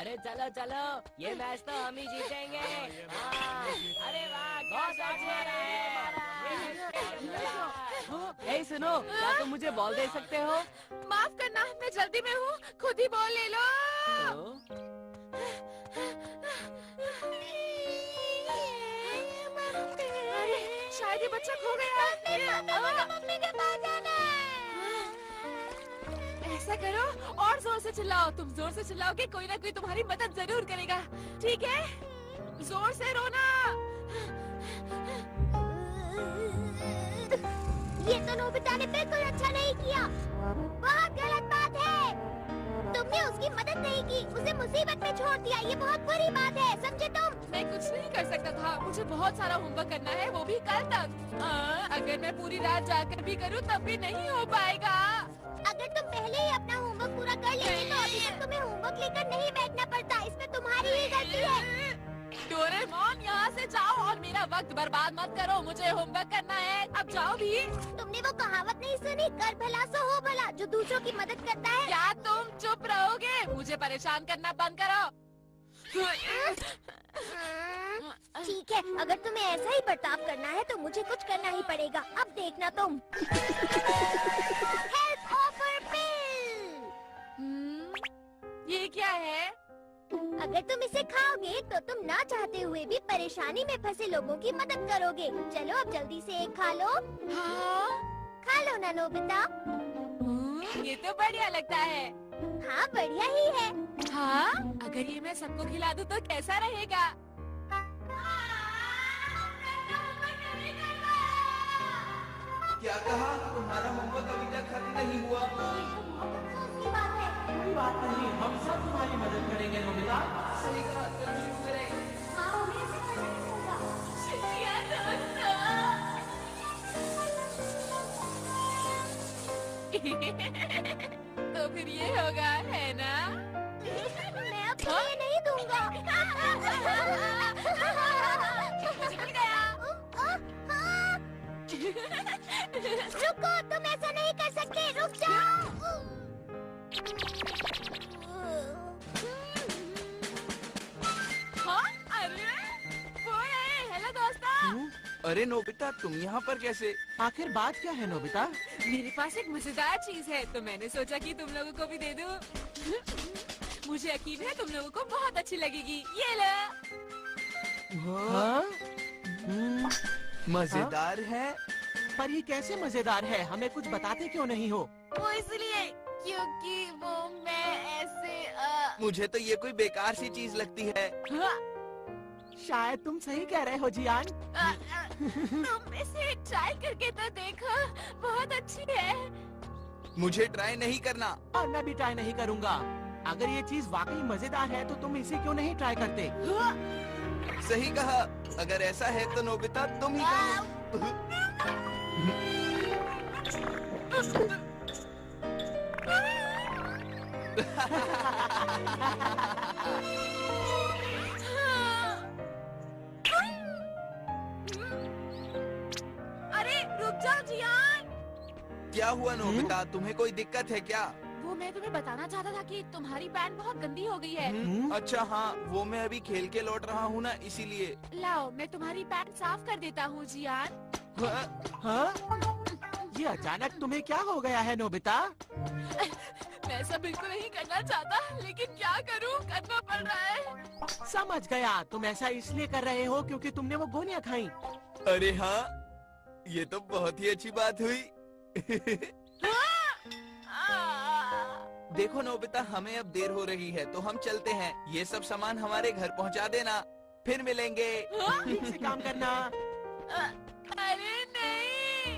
अरे चलो चलो, ये मैच तो हम ही जीतेंगे। अरे वाह, क्या शॉट मारा है। ए सुनो, क्या तुम मुझे बॉल दे सकते हो? माफ करना, मैं जल्दी में हूँ, खुद ही बॉल ले लो। अरे शायद ये बच्चा खो गया। मम्मी के पास जाना है। ऐसा करो, और जोर से चिल्लाओ। तुम जोर से चिल्लाओगे, कोई ना कोई तुम्हारी मदद जरूर करेगा। ठीक है, जोर से रोना। ये तो नोबिता ने बिल्कुल अच्छा नहीं किया। बहुत गलत बात है। तुमने उसकी मदद नहीं की, उसे मुसीबत में छोड़ दिया। ये बहुत बुरी बात है, समझे तुम? मैं कुछ नहीं कर सकता था, मुझे बहुत सारा होमवर्क करना है, वो भी कल तक। अगर मैं पूरी रात जाकर भी करूँ तब भी नहीं हो पाएगा। अगर तुम पहले ही अपना होमवर्क पूरा कर लेते तो अभी तक तुम्हें होमवर्क लेकर नहीं बैठना पड़ता। इसमें तुम्हारी ही गलती है। डोरेमोन, यहाँ से जाओ और मेरा वक्त बर्बाद मत करो। मुझे होमवर्क करना है, अब जाओ भी। तुमने वो कहावत नहीं सुनी, कर भला सो हो भला। जो दूसरों की मदद करता है। क्या तुम चुप रहोगे? मुझे परेशान करना बंद करो। ठीक है, अगर तुम्हें ऐसा ही बर्ताव करना है तो मुझे कुछ करना ही पड़ेगा। अब देखना तुम। Help offer bill. ये क्या है? अगर तुम इसे खाओगे तो तुम ना चाहते हुए भी परेशानी में फंसे लोगों की मदद करोगे। चलो अब जल्दी से एक खा लो। हाँ? खा लो ना नोबिता। ये तो बढ़िया लगता है। हाँ, बढ़िया ही है। हाँ? अगर ये मैं सबको खिला दूँ तो कैसा रहेगा? क्या कहा? तुम्हारा होमवर्क अभी तक खत्म नहीं हुआ? कोई बात नहीं, हम सब तुम्हारी मदद करेंगे नोबिता। सही कहा, तुम शुरू करें। शुक्रिया दोस्तों। तो फिर ये होगा, है ना? मैं अब ये नहीं दूंगा। निकल गया। रुको, तुम ऐसा नहीं कर सकते। रुक जाओ। हाँ? अरे वो है। हेलो दोस्तों। अरे नोबिता, तुम यहाँ पर कैसे? आखिर बात क्या है नोबिता? मेरे पास एक मजेदार चीज है, तो मैंने सोचा कि तुम लोगों को भी दे दूं। मुझे यकीन है तुम लोगों को बहुत अच्छी लगेगी। ये लो। हाँ? मजेदार है। पर ये कैसे मजेदार है? हमें कुछ बताते क्यों नहीं हो? वो इसलिए क्योंकि वो मैं ऐसे मुझे तो ये कोई बेकार सी चीज लगती है। शायद तुम सही कह रहे हो जियान। तुम इसे ट्राई करके तो देखो, बहुत अच्छी है। मुझे ट्राई नहीं करना। और मैं भी ट्राई नहीं करूँगा। अगर ये चीज वाकई मजेदार है तो तुम इसे क्यों नहीं ट्राई करते? सही कहा। अगर ऐसा है तो नोबिता तुम ही खाओ। अरे रुक जाओ जियान। क्या हुआ नोबिता, तुम्हें कोई दिक्कत है क्या? वो मैं तुम्हें बताना चाहता था कि तुम्हारी पैंट बहुत गंदी हो गई है। अच्छा हाँ, वो मैं अभी खेल के लौट रहा हूँ ना, इसीलिए। लाओ, मैं तुम्हारी पैंट साफ कर देता हूँ जियान। हाँ? ये अचानक तुम्हें क्या हो गया है नोबिता? मैं ऐसा बिल्कुल नहीं करना चाहता, लेकिन क्या करूँ, करना पड़ रहा है। समझ गया, तुम ऐसा इसलिए कर रहे हो क्योंकि तुमने वो गोलियां खाई। अरे हाँ, ये तो बहुत ही अच्छी बात हुई। देखो नोबिता, हमें अब देर हो रही है तो हम चलते हैं। ये सब सामान हमारे घर पहुंचा देना, फिर मिलेंगे। ठीक से काम करना। अरे नहीं,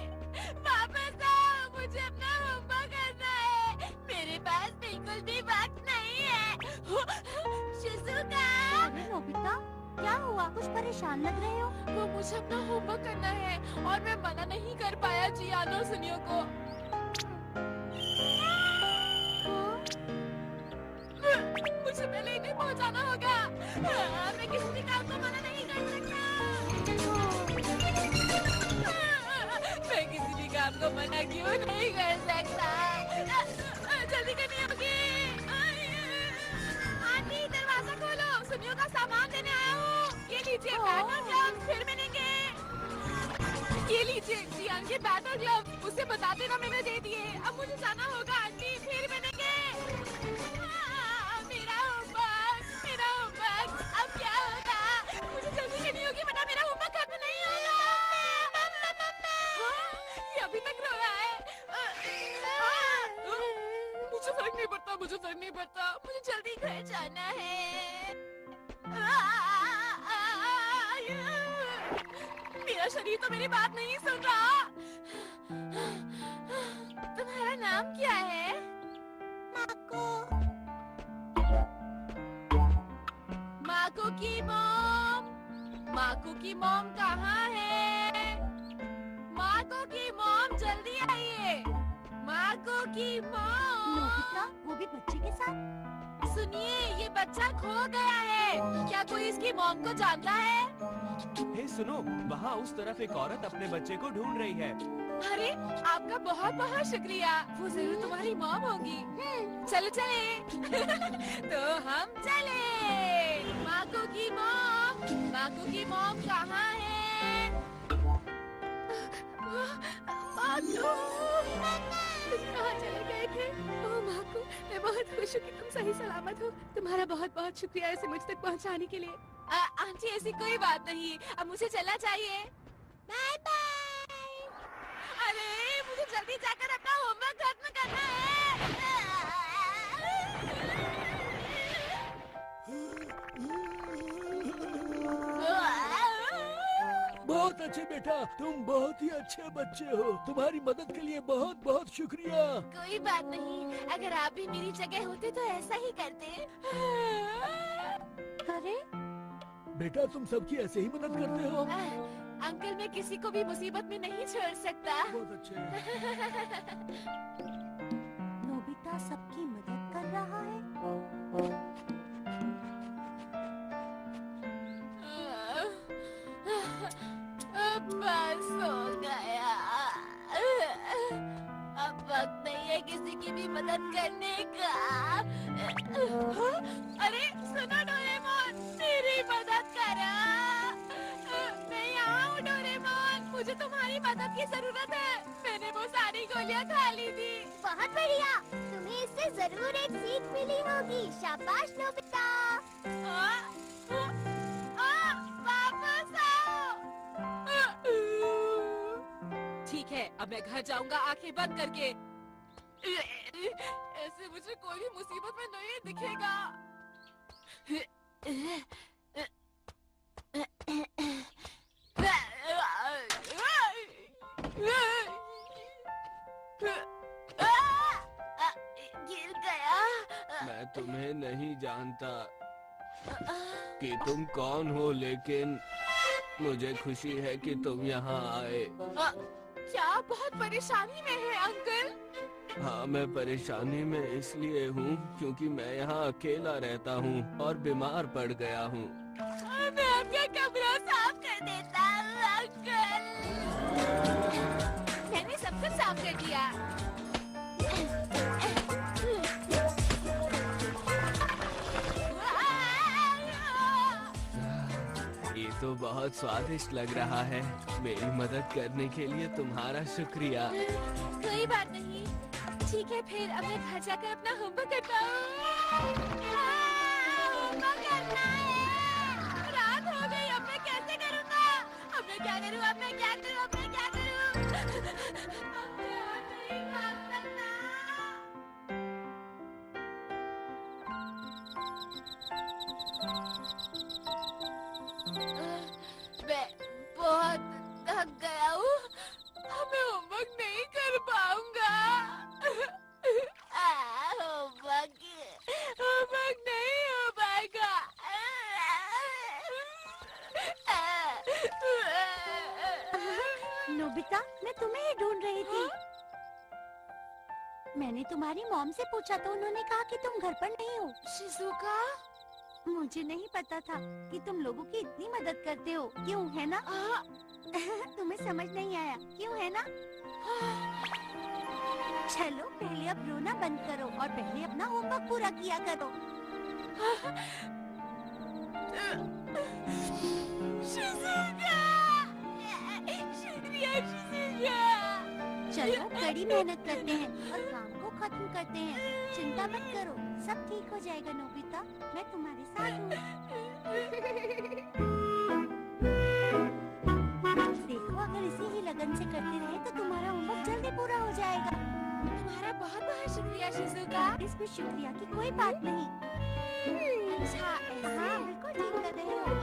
वापस आओ, मुझे अपना होमवर्क करना है। मेरे पास बिल्कुल भी वक्त नहीं है। शिज़ुका। अरे नोबिता, क्या हुआ? कुछ परेशान लग रहे हो? वो मुझे अपना होमवर्क करना है और मैं मना नहीं कर पाया जियान और सुनियो को। मुझे पहले इन्हें पहुंचाना होगा। मैं किसी भी काम को मना नहीं कर सकता। मैं किसी भी काम को मना क्यों नहीं कर सकता? जल्दी करनी होगी। आंटी, दरवाजा लीजिए बैटर ग्लव्स, फिर मिलेंगे। ये लीजिए जियान के बैटर ग्लव्स, उसे बता देना मैंने दे दिए। अब मुझे जाना होगा आंटी, फिर मिलेंगे। मेरा होमवर्क, अब क्या होगा? मुझे जल्दी करनी होगी वरना मेरा होमवर्क खत्म नहीं होगा। ये अभी तक रो रहा है। मुझे फर्क नहीं पड़ता, मुझे जल्दी घर जाना है। मेरा शरीर तो मेरी बात नहीं सुन रहा। तुम्हारा नाम क्या है? माको की मॉम कहाँ है? माको की मॉम जल्दी आइए। माको की मॉम। वो भी बच्चे के साथ? सुनिए, ये बच्चा खो गया है। क्या कोई इसकी मॉम को जानता है? हे सुनो, वहाँ उस तरफ एक औरत अपने बच्चे को ढूंढ रही है। अरे आपका बहुत बहुत शुक्रिया, वो जरूर तुम्हारी मॉम होगी। चलो चले। तो हम चले। माको की मॉम कहाँ है? माको, कहाँ चले गए थे? ओह माको, मैं बहुत खुश हूँ कि तुम सही सलामत हो। तुम्हारा बहुत बहुत शुक्रिया इसे मुझ तक पहुँचाने के लिए। आंटी ऐसी कोई बात नहीं, अब मुझे चलना चाहिए। Bye bye. अरे मुझे जल्दी जाकर अपना होमवर्क खत्म करना है। बहुत अच्छे बेटा, तुम बहुत ही अच्छे बच्चे हो। तुम्हारी मदद के लिए बहुत बहुत शुक्रिया। कोई बात नहीं, अगर आप भी मेरी जगह होते तो ऐसा ही करते। अरे बेटा तुम सबकी ऐसे ही मदद करते हो। अंकल, मैं किसी को भी मुसीबत में नहीं छोड़ सकता। बहुत अच्छे। नोबिता सबकी मदद कर रहा है। बस हो गया। अब वक्त नहीं है किसी की भी मदद करने का। अरे सुनो डोरेमोन, मेरी मदद करो। मैं यहाँ हूँ डोरेमोन, मुझे तुम्हारी मदद की जरूरत है। मैंने वो सारी गोलियाँ खा ली थी। बहुत बढ़िया, तुम्हें इससे जरूर एक सीख मिली होगी। शाबाश नोबिता। वापस आओ। ठीक है, अब मैं घर जाऊंगा आंखें बंद करके। ऐसे मुझे कोई भी मुसीबत में नहीं दिखेगा। गिर गया। मैं तुम्हें नहीं जानता कि तुम कौन हो, लेकिन मुझे खुशी है कि तुम यहाँ आए। क्या बहुत परेशानी में है अंकल? हाँ, मैं परेशानी में इसलिए हूँ क्योंकि मैं यहाँ अकेला रहता हूँ और बीमार पड़ गया हूँ। मैं आपका कमरा साफ कर देता हूँ अंकल। मैंने सब कुछ साफ कर दिया। ये तो बहुत स्वादिष्ट लग रहा है। मेरी मदद करने के लिए तुम्हारा शुक्रिया। कोई बात नहीं। ठीक है, फिर अब मैं घर जाकर अपना होमवर्क करता हूँ। होमवर्क करना है। रात हो गई, अब मैं कैसे करूँगा? अब मैं क्या करूँ? अब मैं क्या करूँ? अब मैं क्या करूँ? अब मैं और नहीं भाग सकता। मैं बहुत थक गया हूँ। अब मैं होमवर्क नहीं कर पाऊंगा। होमवर्क नहीं हो पाएगा। नोबिता, मैं तुम्हें ही ढूंढ रही थी। मैंने तुम्हारी मॉम से पूछा तो उन्होंने कहा कि तुम घर पर नहीं हो। शिजुका, मुझे नहीं पता था कि तुम लोगों की इतनी मदद करते हो। क्यों, है ना? तुम्हें समझ नहीं आया, क्यों, है ना? चलो पहले अब रोना बंद करो और पहले अपना होमवर्क पूरा किया करो। चलो कड़ी मेहनत करते हैं और काम को खत्म करते हैं। चिंता मत करो, सब ठीक हो जाएगा नोबिता, मैं तुम्हारे साथ हूँ। देखो अगर इसी ही लगन से करते रहे तो तुम्हारा होमवर्क जल्दी पूरा हो जाएगा। तुम्हारा बहुत बहुत शुक्रिया शिजुका। इसमें शुक्रिया की कोई बात नहीं। अच्छा हाँ बिल्कुल ठीक कर रहे हो।